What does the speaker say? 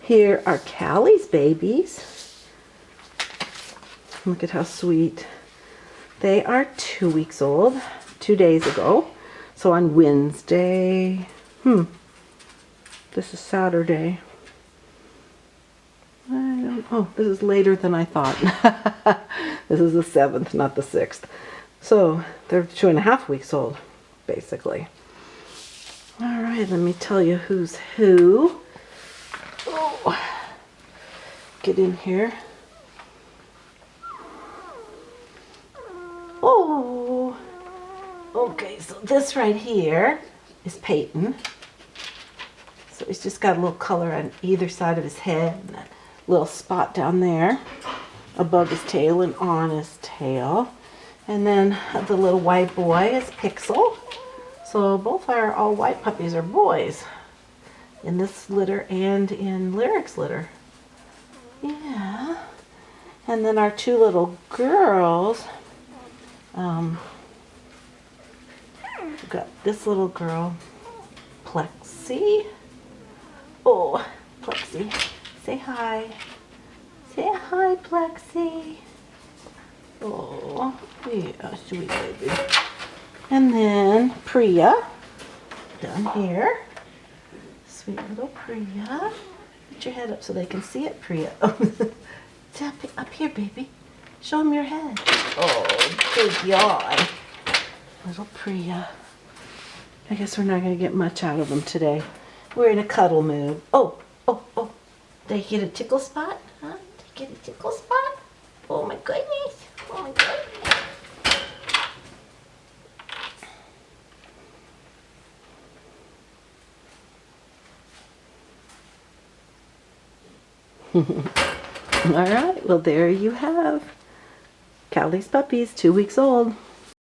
Here are Kaley's babies. Look at how sweet. They are 2 weeks old, 2 days ago. So on Wednesday, this is Saturday. This is later than I thought. This is the 7th, not the 6th. So they're 2.5 weeks old, basically. All right, let me tell you who's who. Oh, get in here. Oh, okay, so this right here is Peyton. So he's just got a little color on either side of his head and that little spot down there above his tail and on his tail. And then the little white boy is Pixel. So both our all white puppies are boys in this litter and in Lyric's litter. Yeah. And then our 2 little girls, we've got this little girl, Plexi. Oh, Plexi, say hi. Say hi, Plexi. Oh, yeah, sweet baby. And then Priya, down here. Sweet little Priya. Put your head up so they can see it, Priya. Up here, baby. Show them your head. Oh, big yawn. Little Priya. I guess we're not going to get much out of them today. We're in a cuddle mood. Oh. Did I get a tickle spot? Huh? Did I get a tickle spot? Oh my goodness. Oh my goodness. All right, well there you have Kaley's puppies, 2 weeks old.